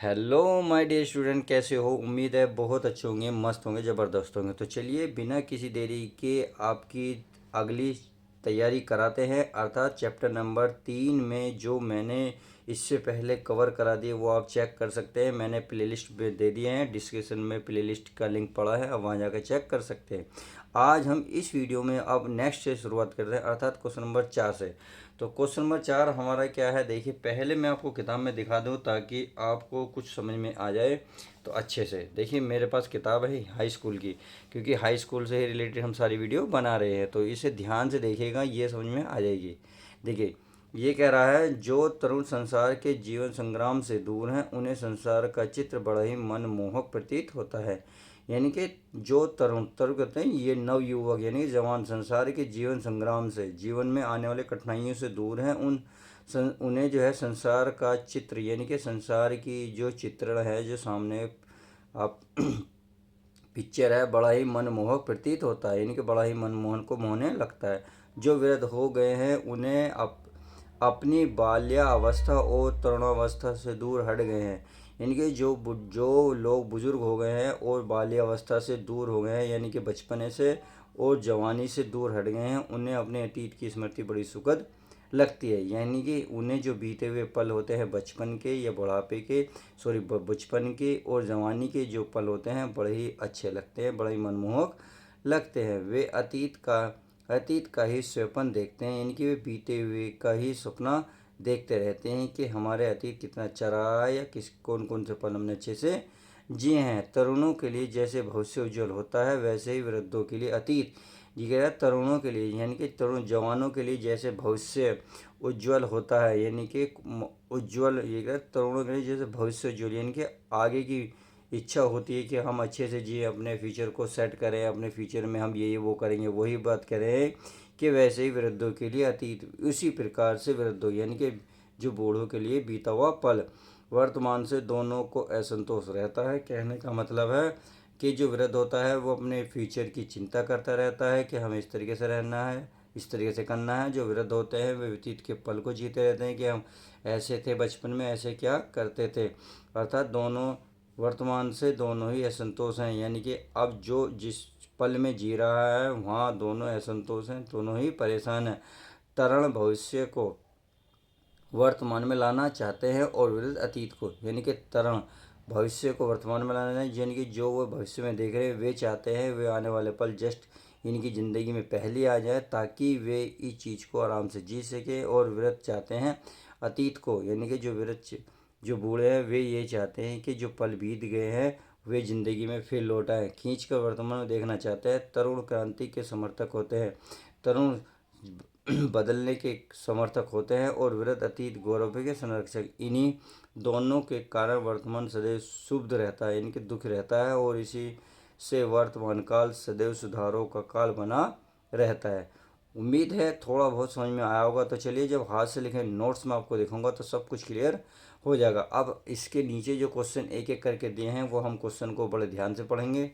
Hello my dear student, कैसे हो? उम्मीद है बहुत अच्छे होंगे, मस्त होंगे, ज़बरदस्त होंगे। तो चलिए बिना किसी देरी के आपकी अगली तैयारी कराते हैं, अर्थात चैप्टर नंबर 3 में जो मैंने इससे पहले कवर करा दिए वो आप चेक कर सकते हैं। मैंने प्लेलिस्ट में दे दिए हैं, डिस्क्रिप्शन में प्लेलिस्ट का लिंक पड़ा है, अब वहाँ जाकर चेक कर सकते हैं। आज हम इस वीडियो में अब नेक्स्ट से शुरुआत करते हैं, अर्थात क्वेश्चन नंबर 4 से। तो क्वेश्चन नंबर 4 हमारा क्या है, देखिए पहले मैं आपको किताब में दिखा दूं ताकि आपको कुछ समझ में आ जाए। तो अच्छे से देखिए, मेरे पास किताब है हाई स्कूल की, क्योंकि हाई स्कूल से ही रिलेटेड हम सारी वीडियो बना रहे हैं। तो इसे ध्यान से देखिएगा, ये समझ में आ जाएगी। देखिए ये कह रहा है, जो तरुण संसार के जीवन संग्राम से दूर हैं उन्हें संसार का चित्र बड़ा ही मनमोहक प्रतीत होता है। यानी कि जो तरुण तरुण कहते हैं ये नवयुवक यानी कि जवान संसार के जीवन संग्राम से, जीवन में आने वाले कठिनाइयों से दूर हैं, उन्हें जो है संसार का चित्र यानी कि संसार की जो चित्रण है, जो सामने आप पिक्चर है, बड़ा ही मनमोहक प्रतीत होता है, यानी कि बड़ा ही मनमोहन को मोहने लगता है। जो वृद्ध हो गए हैं उन्हें अपनी बाल्यावस्था और तरुणावस्था से दूर हट गए हैं। यानी कि जो लोग बुजुर्ग हो गए हैं और बाल्यावस्था से दूर हो गए हैं, यानी कि बचपने से और जवानी से दूर हट गए हैं, उन्हें अपने अतीत की स्मृति बड़ी सुखद लगती है। यानी कि उन्हें जो बीते हुए पल होते हैं बचपन के या बुढ़ापे के, सॉरी बचपन के और जवानी के जो पल होते हैं बड़े ही अच्छे लगते हैं, बड़े ही मनमोहक लगते हैं। वे अतीत का ही स्वप्न देखते हैं, यानी कि वे बीते हुए का ही सपना देखते रहते हैं कि हमारे अतीत कितना अच्छा रहा है या किस कौन कौन से पल हमने अच्छे से जिए हैं। तरुणों के लिए जैसे भविष्य उज्जवल होता है, वैसे ही वृद्धों के लिए अतीत, ये कह रहा है तरुणों के लिए यानी कि तरुण जवानों के लिए जैसे भविष्य उज्जवल होता है, यानी कि उज्जवल, ये कह रहा है तरुणों के लिए जैसे भविष्य उज्जवल यानी कि आगे की इच्छा होती है कि हम अच्छे से जिए, अपने फ्यूचर को सेट करें, अपने फ्यूचर में हम ये वो करेंगे, वही बात कह रहे हैं कि वैसे ही वृद्धों के लिए अतीत उसी प्रकार से वृद्धों यानी कि जो बूढ़ों के लिए बीता हुआ पल वर्तमान से दोनों को असंतोष रहता है। कहने का मतलब है कि जो वृद्ध होता है वो अपने फ्यूचर की चिंता करता रहता है कि हमें इस तरीके से रहना है, इस तरीके से करना है। जो वृद्ध होते हैं वे व्यतीत के पल को जीते रहते हैं कि हम ऐसे थे बचपन में, ऐसे क्या करते थे। अर्थात दोनों वर्तमान से दोनों ही असंतोष हैं, यानी कि अब जो जिस पल में जी रहा है वहाँ दोनों असंतोष हैं, दोनों ही परेशान हैं। तरण भविष्य को वर्तमान में लाना चाहते हैं और वृद्ध अतीत को, यानी कि तरण भविष्य को वर्तमान में लाना है, यानी कि जो वो भविष्य में देख रहे हैं वे चाहते हैं वे आने वाले पल जस्ट इनकी ज़िंदगी में पहले आ जाए ताकि वे इस चीज़ को आराम से जी सके। और वृद्ध चाहते हैं अतीत को, यानी कि जो वृद्ध जो बूढ़े हैं वे ये चाहते हैं कि जो पल बीत गए हैं वे ज़िंदगी में फिर लौट आए, खींच कर वर्तमान में देखना चाहते हैं। तरुण क्रांति के समर्थक होते हैं, तरुण बदलने के समर्थक होते हैं और वृद्ध अतीत गौरव के संरक्षक। इन्हीं दोनों के कारण वर्तमान सदैव शुभ रहता है, इनके दुख रहता है और इसी से वर्तमान काल सदैव सुधारों का काल बना रहता है। उम्मीद है थोड़ा बहुत समझ में आया होगा। तो चलिए जब हाथ से लिखे नोट्स में आपको दिखाऊंगा तो सब कुछ क्लियर हो जाएगा। अब इसके नीचे जो क्वेश्चन एक एक करके दिए हैं वो हम क्वेश्चन को बड़े ध्यान से पढ़ेंगे।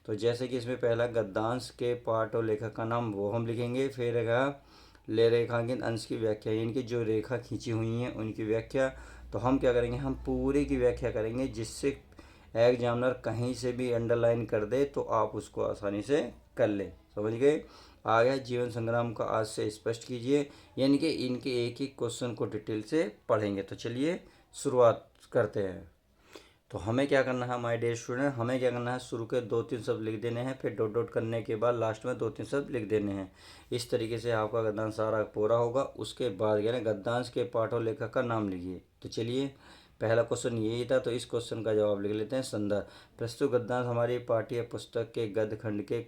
तो जैसे कि इसमें पहला गद्यांश के पाठ और लेखक का नाम वो हम लिखेंगे, फिर रहेगा ले रेखांकित अंश की व्याख्या, यानी कि जो रेखा खींची हुई हैं उनकी व्याख्या। तो हम क्या करेंगे, हम पूरे की व्याख्या करेंगे जिससे एग्जामिनर कहीं से भी अंडरलाइन कर दे तो आप उसको आसानी से कर लें। समझ गए? आगे जीवन संग्राम का आज से स्पष्ट कीजिए, यानी कि इनके एक एक क्वेश्चन को डिटेल से पढ़ेंगे। तो चलिए शुरुआत करते हैं। तो हमें क्या करना है माय डियर स्टूडेंट, हमें क्या करना है, शुरू के 2-3 शब्द लिख देने हैं, फिर डॉट डॉट करने के बाद लास्ट में 2-3 शब्द लिख देने हैं। इस तरीके से आपका गद्यांश सारा पूरा होगा। उसके बाद यानी गद्यांश के पाठ और लेखक का नाम लिखिए। तो चलिए पहला क्वेश्चन यही था, तो इस क्वेश्चन का जवाब लिख लेते हैं। संदर्भ, प्रस्तुत गद्यांश हमारी पाठ्य पुस्तक के गद्य खंड के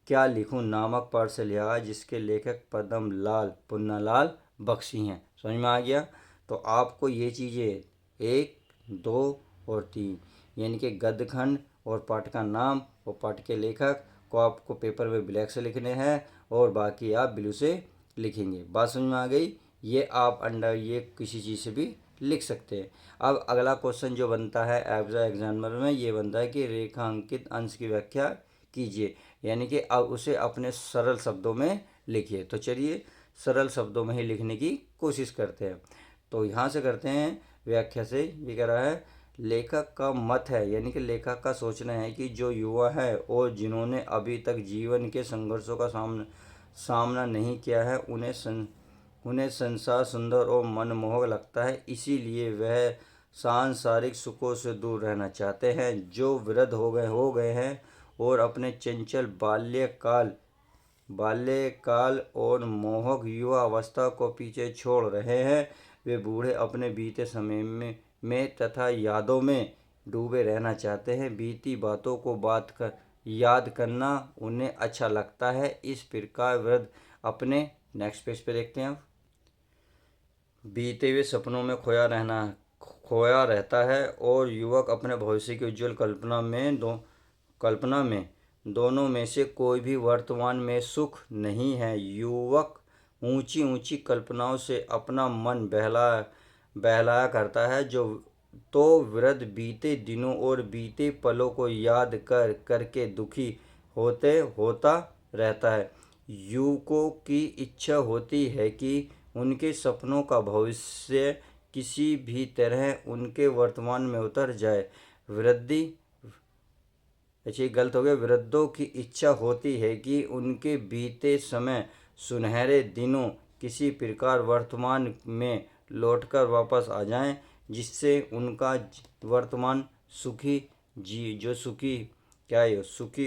क्या लिखूं नामक पाठ से लिया है, जिसके लेखक पद्म लाल पुन्नालाल बख्शी हैं। समझ में आ गया? तो आपको ये चीज़ें 1, 2 और 3 यानी कि गद्य खंड और पाठ का नाम और पाठ के लेखक को आपको पेपर में ब्लैक से लिखने हैं और बाकी आप ब्लू से लिखेंगे। बात समझ में आ गई? ये आप अंडर ये किसी चीज़ से भी लिख सकते हैं। अब अगला क्वेश्चन जो बनता है एग्जामिनर में ये बनता है कि रेखांकित अंश की व्याख्या कीजिए, यानी कि अब उसे अपने सरल शब्दों में लिखिए। तो चलिए सरल शब्दों में ही लिखने की कोशिश करते हैं। तो यहाँ से करते हैं व्याख्या से। ये कह रहा है लेखक का मत है, यानी कि लेखक का सोचना है कि जो युवा है और जिन्होंने अभी तक जीवन के संघर्षों का सामना नहीं किया है, उन्हें संसार सुंदर और मनमोहक लगता है, इसीलिए वह सांसारिक सुखों से दूर रहना चाहते हैं। जो वृद्ध हो गए हैं और अपने चंचल बाल्यकाल और मोहक युवा अवस्था को पीछे छोड़ रहे हैं, वे बूढ़े अपने बीते समय में तथा यादों में डूबे रहना चाहते हैं। बीती बातों को याद करना उन्हें अच्छा लगता है। इस प्रकार वृद्ध अपने नेक्स्ट पेज पे देखते हैं आप, बीते हुए सपनों में खोया रहता है और युवक अपने भविष्य की उज्जवल कल्पना में दोनों में से कोई भी वर्तमान में सुख नहीं है। युवक ऊंची ऊंची कल्पनाओं से अपना मन बहलाया करता है, तो वृद्ध बीते दिनों और बीते पलों को याद करके दुखी होता रहता है। युवकों की इच्छा होती है कि उनके सपनों का भविष्य किसी भी तरह उनके वर्तमान में उतर जाए। गलत हो गया। वृद्धों की इच्छा होती है कि उनके बीते समय सुनहरे दिनों किसी प्रकार वर्तमान में लौटकर वापस आ जाएं, जिससे उनका वर्तमान सुखी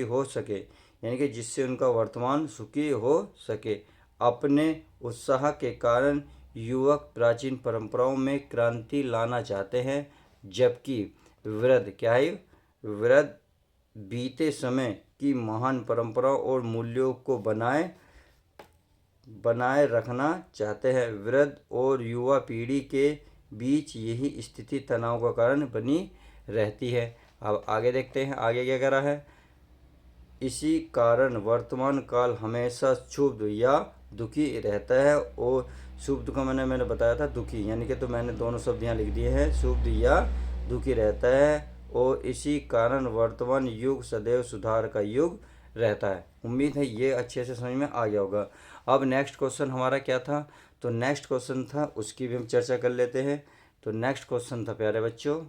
हो सके, यानी कि जिससे उनका वर्तमान सुखी हो सके। अपने उत्साह के कारण युवक प्राचीन परंपराओं में क्रांति लाना चाहते हैं, जबकि वृद्ध बीते समय की महान परंपराओं और मूल्यों को बनाए रखना चाहते हैं। वृद्ध और युवा पीढ़ी के बीच यही स्थिति तनाव का कारण बनी रहती है। अब आगे देखते हैं, आगे क्या कह रहा है। इसी कारण वर्तमान काल हमेशा क्षुब्ध या दुखी रहता है। और क्षुब्ध का मैंने बताया था दुखी, यानी कि तो मैंने दोनों शब्द यहाँ लिख दिए हैं, क्षुब्ध या दुखी रहता है। और इसी कारण वर्तमान युग सदैव सुधार का युग रहता है। उम्मीद है ये अच्छे से समझ में आ गया होगा। अब नेक्स्ट क्वेश्चन हमारा क्या था, तो नेक्स्ट क्वेश्चन था उसकी भी हम चर्चा कर लेते हैं। तो नेक्स्ट क्वेश्चन था प्यारे बच्चों,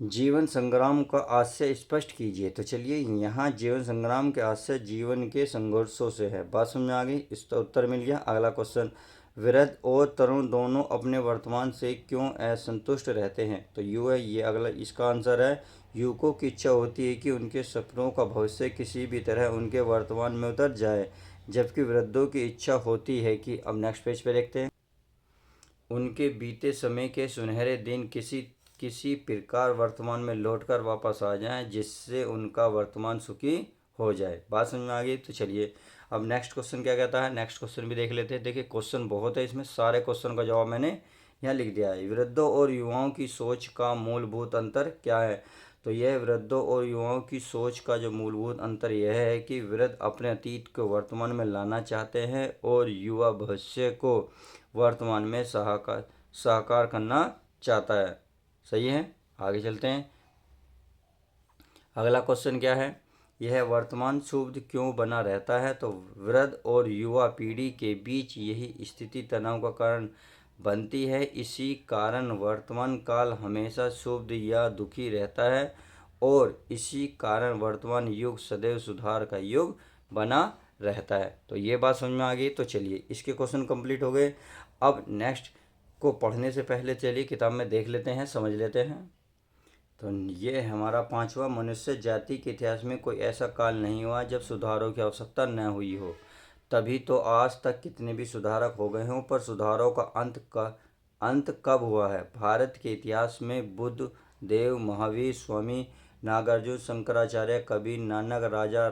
जीवन संग्राम का आशय स्पष्ट कीजिए। तो चलिए यहाँ जीवन संग्राम के आशय जीवन के संघर्षों से है। बात समझ में आ गई, इसका उत्तर मिल गया। अगला क्वेश्चन, वृद्ध और तरुण दोनों अपने वर्तमान से क्यों असंतुष्ट रहते हैं। तो यू है ये अगला, इसका आंसर है युवकों की इच्छा होती है कि उनके सपनों का भविष्य किसी भी तरह उनके वर्तमान में उतर जाए, जबकि वृद्धों की इच्छा होती है कि, अब नेक्स्ट पेज पे देखते हैं, उनके बीते समय के सुनहरे दिन किसी प्रकार वर्तमान में लौटकर वापस आ जाएं, जिससे उनका वर्तमान सुखी हो जाए। बात समझ में आ गई। तो चलिए अब नेक्स्ट क्वेश्चन क्या कहता है, नेक्स्ट क्वेश्चन भी देख लेते हैं। देखिए क्वेश्चन बहुत है, इसमें सारे क्वेश्चन का जवाब मैंने यहाँ लिख दिया है। वृद्धों और युवाओं की सोच का मूलभूत अंतर क्या है। तो यह वृद्धों और युवाओं की सोच का जो मूलभूत अंतर यह है कि वृद्ध अपने अतीत को वर्तमान में लाना चाहते हैं और युवा भविष्य को वर्तमान में साकार करना चाहता है। सही है, आगे चलते हैं। अगला क्वेश्चन क्या है, यह वर्तमान क्षुब्ध क्यों बना रहता है। तो वृद्ध और युवा पीढ़ी के बीच यही स्थिति तनाव का कारण बनती है। इसी कारण वर्तमान काल हमेशा क्षुब्ध या दुखी रहता है और इसी कारण वर्तमान युग सदैव सुधार का युग बना रहता है। तो ये बात समझ में आ गई। तो चलिए इसके क्वेश्चन कंप्लीट हो गए। अब नेक्स्ट को पढ़ने से पहले चलिए किताब में देख लेते हैं, समझ लेते हैं। तो ये हमारा 5वां, मनुष्य जाति के इतिहास में कोई ऐसा काल नहीं हुआ जब सुधारों की आवश्यकता न हुई हो। तभी तो आज तक कितने भी सुधारक हो गए हों, पर सुधारों का अंत कब हुआ है। भारत के इतिहास में बुद्ध देव, महावीर, स्वामी नागार्जुन, शंकराचार्य, कबीर, नानक, राजा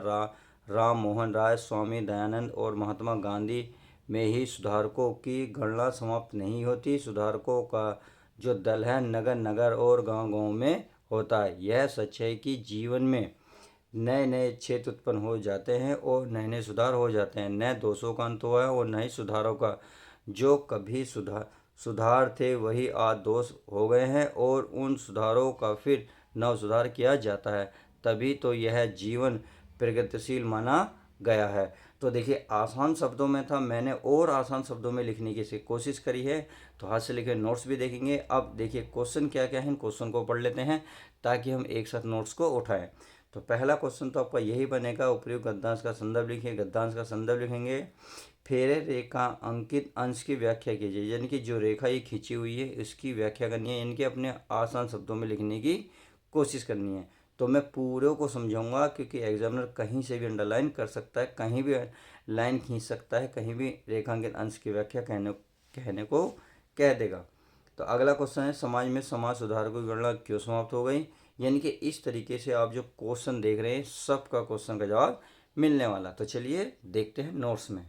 राम मोहन राय, स्वामी दयानंद और महात्मा गांधी में ही सुधारकों की गणना समाप्त नहीं होती। सुधारकों का जो दल है नगर नगर और गांव गांव में होता है। यह सच है कि जीवन में नए नए क्षेत्र उत्पन्न हो जाते हैं और नए नए सुधार हो जाते हैं। न दोषों का अंत हुआ है और न ही सुधारों का। जो कभी सुधार थे वही आज दोष हो गए हैं और उन सुधारों का फिर नव सुधार किया जाता है। तभी तो यह जीवन प्रगतिशील माना गया है। तो देखिए आसान शब्दों में था, मैंने और आसान शब्दों में लिखने की कोशिश करी है। तो हाथ से लिखे नोट्स भी देखेंगे। अब देखिए क्वेश्चन क्या क्या है, इन क्वेश्चन को पढ़ लेते हैं ताकि हम एक साथ नोट्स को उठाएं। तो पहला क्वेश्चन तो आपका यही बनेगा, उपयुक्त गद्यांश का संदर्भ लिखिए। गद्यांश का संदर्भ लिखेंगे, फिर रेखा अंकित अंश की व्याख्या कीजिए। यानी कि जो रेखा ये खींची हुई है इसकी व्याख्या करनी है, यानी कि अपने आसान शब्दों में लिखने की कोशिश करनी है। तो मैं पूरे को समझाऊंगा क्योंकि एग्जामिनर कहीं से भी अंडरलाइन कर सकता है, कहीं भी लाइन खींच सकता है, कहीं भी रेखांकित अंश की व्याख्या कहने को कह देगा। तो अगला क्वेश्चन है, समाज में समाज सुधारकों की गणना क्यों समाप्त हो गई। यानी कि इस तरीके से आप जो क्वेश्चन देख रहे हैं सबका क्वेश्चन का जवाब मिलने वाला। तो चलिए देखते हैं नोट्स में।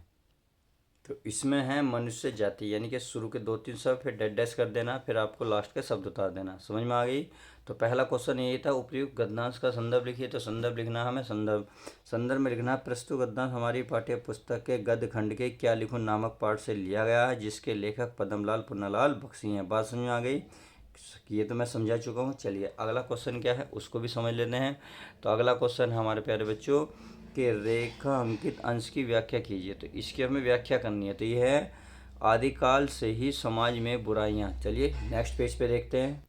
तो इसमें है मनुष्य जाति, यानी कि शुरू के 2-3 शब्द, फिर डेड डैश कर देना, फिर आपको लास्ट के शब्द उतार देना। समझ में आ गई। तो पहला क्वेश्चन यही था, उपयुक्त गद्यांश का संदर्भ लिखिए। तो संदर्भ लिखना है हमें, संदर्भ में लिखना है, प्रस्तुत गद्यांश हमारी पाठ्य पुस्तक के गद्य खंड के क्या लिखूं नामक पाठ से लिया गया है, जिसके लेखक पद्मलाल पुन्नालाल बख्शी हैं। बात समझ में आ गई। ये तो मैं समझा चुका हूँ। चलिए अगला क्वेश्चन क्या है उसको भी समझ लेते हैं। तो अगला क्वेश्चन है हमारे प्यारे बच्चों कि रेखा अंकित अंश की व्याख्या कीजिए। तो इसकी हमें व्याख्या करनी है। तो ये है, आदिकाल से ही समाज में बुराइयां, चलिए नेक्स्ट पेज पे देखते हैं,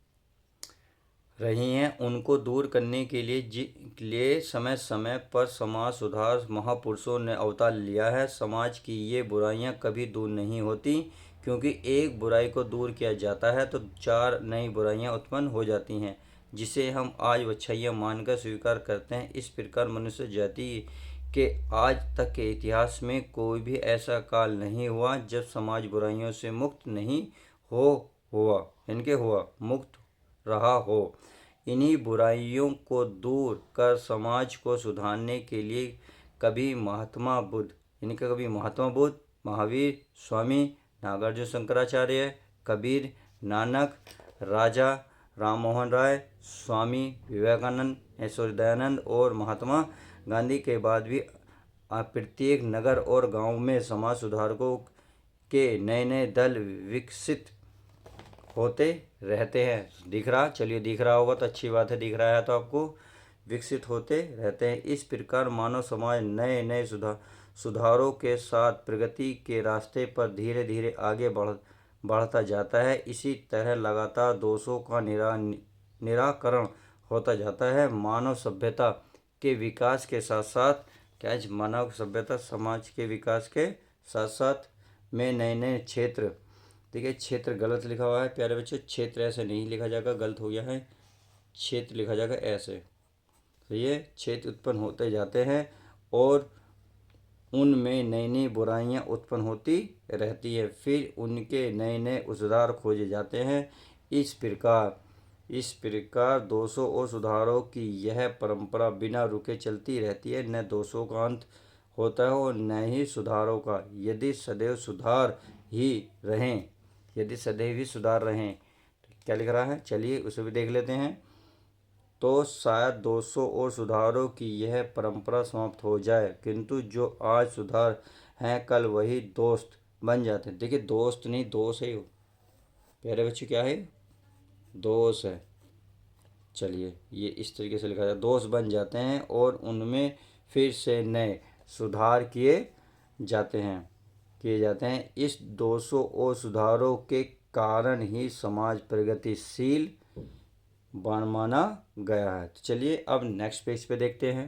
रही हैं, उनको दूर करने के लिए समय समय पर समाज सुधार महापुरुषों ने अवतार लिया है। समाज की ये बुराइयां कभी दूर नहीं होती, क्योंकि एक बुराई को दूर किया जाता है तो 4 नई बुराइयां उत्पन्न हो जाती हैं, जिसे हम आज अच्छाइयाँ मानकर स्वीकार करते हैं। इस प्रकार मनुष्य जाति के आज तक के इतिहास में कोई भी ऐसा काल नहीं हुआ जब समाज बुराइयों से मुक्त नहीं हुआ मुक्त रहा हो। इन्हीं बुराइयों को दूर कर समाज को सुधारने के लिए कभी महात्मा बुद्ध, महावीर, स्वामी नागार्जुन शंकराचार्य, कबीर, नानक, राजा राम मोहन राय, स्वामी विवेकानंद, ऐश्वर्य दयानंद और महात्मा गांधी के बाद भी प्रत्येक नगर और गांव में समाज सुधारकों के नए नए दल विकसित होते रहते हैं। दिख रहा, चलिए दिख रहा होगा तो अच्छी बात है, दिख रहा है तो आपको, विकसित होते रहते हैं। इस प्रकार मानव समाज नए नए सुधारों के साथ प्रगति के रास्ते पर धीरे धीरे आगे बढ़ता जाता है। इसी तरह लगातार दोषों का निराकरण होता जाता है। मानव सभ्यता के विकास के साथ साथ मानव सभ्यता समाज के विकास के साथ साथ में नए नए क्षेत्र, देखिए क्षेत्र गलत लिखा हुआ है प्यारे बच्चे, क्षेत्र ऐसे नहीं लिखा जाएगा, गलत हो गया है, क्षेत्र लिखा जाएगा ऐसे। तो ये क्षेत्र उत्पन्न होते जाते हैं और उनमें नई नई बुराइयां उत्पन्न होती रहती है, फिर उनके नए नए सुधार खोजे जाते हैं। इस प्रकार दोषों और सुधारों की यह परंपरा बिना रुके चलती रहती है। न दोषों का अंत होता है और न ही सुधारों का। यदि सदैव सुधार ही सुधार रहें, क्या लिख रहा है, चलिए उसे भी देख लेते हैं। तो शायद दोषों और सुधारों की यह परंपरा समाप्त हो जाए, किंतु जो आज सुधार हैं कल वही दोस्त बन जाते हैं। देखिए दोस्त नहीं, दोष है, प्यारे बच्चे क्या है, दोष है। चलिए ये इस तरीके से लिखा जाए, दोष बन जाते हैं और उनमें फिर से नए सुधार किए जाते हैं। इस दोषों और सुधारों के कारण ही समाज प्रगतिशील माना गया है। तो चलिए अब नेक्स्ट पेज पे देखते हैं।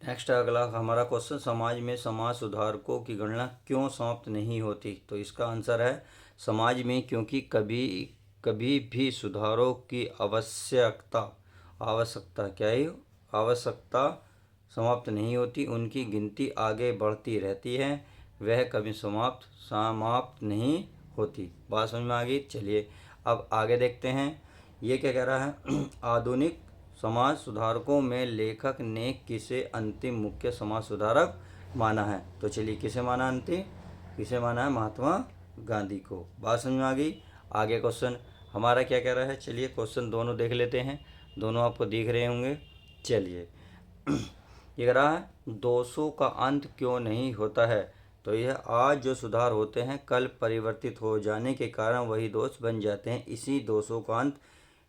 नेक्स्ट अगला हमारा क्वेश्चन, समाज में समाज सुधारकों की गणना क्यों समाप्त नहीं होती। तो इसका आंसर है, समाज में क्योंकि कभी भी सुधारों की आवश्यकता समाप्त नहीं होती, उनकी गिनती आगे बढ़ती रहती है, वह कभी समाप्त नहीं होती। बात समझ में आ गई। चलिए अब आगे देखते हैं, ये क्या कह रहा है, आधुनिक समाज सुधारकों में लेखक ने किसे अंतिम मुख्य समाज सुधारक माना है। तो चलिए किसे माना है, महात्मा गांधी को। बात समझ में आ गई। आगे क्वेश्चन हमारा क्या कह रहा है, चलिए क्वेश्चन दोनों देख लेते हैं, दोनों आपको दिख रहे होंगे। चलिए ये कह रहा है, दोषों का अंत क्यों नहीं होता है। तो यह आज जो सुधार होते हैं कल परिवर्तित हो जाने के कारण वही दोष बन जाते हैं, इसी दोषों का अंत,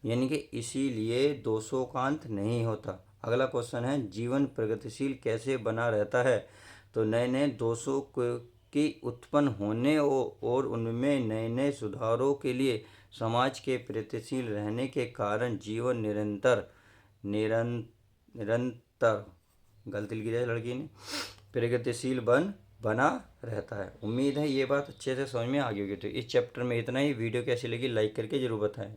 यानी कि इसीलिए दोषों का अंत नहीं होता। अगला क्वेश्चन है, जीवन प्रगतिशील कैसे बना रहता है। तो नए नए दोषों की उत्पन्न होने और उनमें नए नए सुधारों के लिए समाज के प्रयत्नशील रहने के कारण जीवन निरंतर गलती लिखी जाए लड़की ने प्रगतिशील बना रहता है। उम्मीद है ये बात अच्छे से समझ में आ गई होगी। तो इस चैप्टर में इतना ही। वीडियो कैसी लगी लाइक करके ज़रूर बताएं।